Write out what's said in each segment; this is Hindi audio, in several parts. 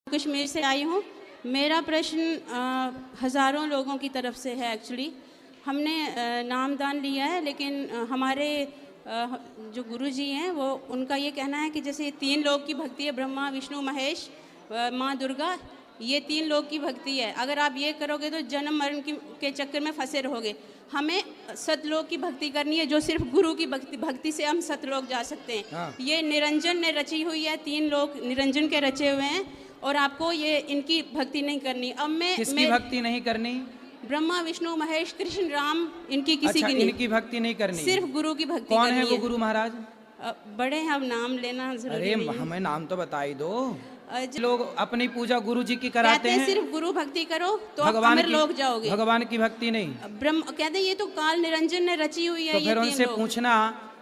कश्मीर से आई हूँ। मेरा प्रश्न हज़ारों लोगों की तरफ से है। एक्चुअली हमने नामदान लिया है, लेकिन हमारे जो गुरुजी हैं वो उनका ये कहना है कि जैसे तीन लोग की भक्ति है, ब्रह्मा विष्णु महेश माँ दुर्गा, ये तीन लोग की भक्ति है। अगर आप ये करोगे तो जन्म मरण के चक्कर में फंसे रहोगे। हमें सतलोक की भक्ति करनी है, जो सिर्फ गुरु की भक्ति से हम सतलोक जा सकते हैं। हाँ। ये निरंजन ने रची हुई है, तीन लोग निरंजन के रचे हुए हैं, और आपको ये इनकी भक्ति नहीं करनी। अब किसकी भक्ति नहीं करनी? ब्रह्मा विष्णु महेश कृष्ण राम, इनकी किसी अच्छा, की नहीं, इनकी भक्ति नहीं करनी, सिर्फ गुरु की भक्ति कौन करनी है वो गुरु महाराज? बड़े हैं, अब नाम लेना जरूरी अरे नहीं है। हमें नाम तो बता ही दो। लोग अपनी पूजा गुरु जी की कराते हैं, सिर्फ गुरु भक्ति करो तो आप भगवान अमर की लोक जाओगे। भगवान की भक्ति नहीं। ब्रह्म कहते हैं ये तो काल निरंजन ने रची हुई है। तो ये फिर तीन उनसे लोग। पूछना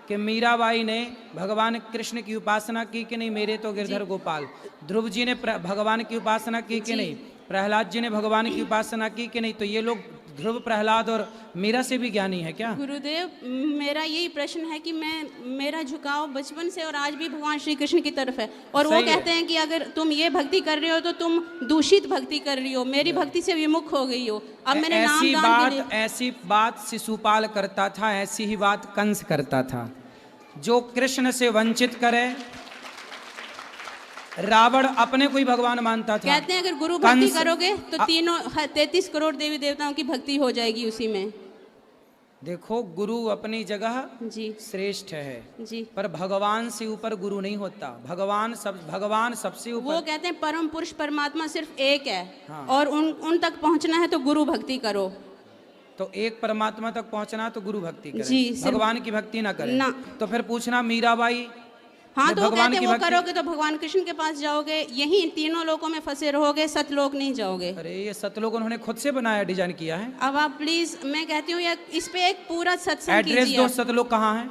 कि मीराबाई ने भगवान कृष्ण की उपासना की कि नहीं? मेरे तो गिरधर गोपाल। ध्रुव जी ने भगवान की उपासना की कि नहीं? प्रहलाद जी ने भगवान की उपासना की कि नहीं? तो ये लोग ध्रुव, प्रहलाद और मीरा से भी ज्ञानी है क्या? गुरुदेव, मेरा यही प्रश्न है कि मेरा झुकाव बचपन से और आज भी भगवान श्री कृष्ण की तरफ है, और वो कहते हैं कि अगर तुम ये भक्ति कर रहे हो तो तुम दूषित भक्ति कर रही हो, मेरी भक्ति से विमुख हो गई हो। अब मैंने ऐसी बात शिशुपाल करता था, ऐसी ही बात कंस करता था। जो कृष्ण से वंचित करे, रावण अपने को ही भगवान मानता था। कहते हैं अगर गुरु भक्ति करोगे तो 33 करोड़ देवी देवताओं की भक्ति हो जाएगी उसी में। देखो, गुरु अपनी जगह जी श्रेष्ठ है जी, पर भगवान से ऊपर गुरु नहीं होता। भगवान सबसे ऊपर। वो कहते हैं परम पुरुष परमात्मा सिर्फ एक है। हाँ। और उन तक पहुंचना है तो गुरु भक्ति करो। तो एक परमात्मा तक पहुंचना तो गुरु भक्ति करें, जी, भगवान की भक्ति ना करें ना। तो फिर पूछना मीराबाई। हाँ, तो कहते हैं वो करोगे तो भगवान कृष्ण के पास जाओगे, यही तीनों लोकों में फंसे रहोगे, सतलोक नहीं जाओगे। अरे ये सतलोक उन्होंने खुद से बनाया, डिजाइन किया है। अब आप प्लीज, मैं कहती हूँ इस पे एक पूरा सत्संग एड्रेस कीजिए दो, आप। सतलोक कहाँ है?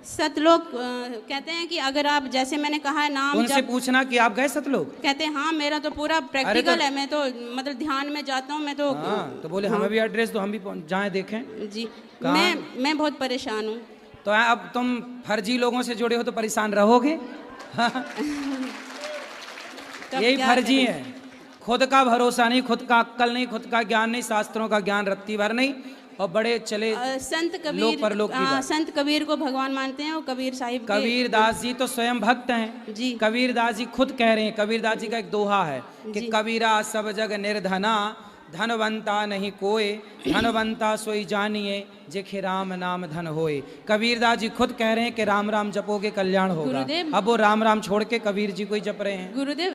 सतलोक कहते हैं कि अगर आप, जैसे मैंने कहा है, नाम उनसे पूछना कि आप गए सतलोक? कहते हैं हाँ, मेरा तो पूरा प्रैक्टिकल है, मैं तो मतलब ध्यान में जाता हूँ मैं तो। हाँ, तो बोले हमें भी एड्रेस दो, हम भी जाएं देखें। जी, मैं बहुत परेशान हूँ। तो अब तुम फर्जी लोगों से जुड़े हो तो परेशान रहोगे। यही फर्जी है, खुद का भरोसा नहीं, खुद का अक्ल नहीं, खुद का ज्ञान नहीं, शास्त्रों का ज्ञान रत्ती भर नहीं, और बड़े चले संत कबीर, लोक परलोक की बात। संत कबीर को भगवान मानते हैं, वो कबीर साहिब कबीरदास जी तो स्वयं भक्त हैं जी। कबीरदास जी खुद कह रहे हैं, कबीरदास जी का एक दोहा है कि कबीरा सब जग निर्धना, धनवंता नहीं कोय, धनवंता सोई जानिए, जेखे राम नाम धन होए। कबीरदास जी खुद कह रहे हैं कि राम राम जपोगे कल्याण होगा। अब वो राम राम छोड़ के कबीर जी को ही जप रहे हैं। गुरुदेव,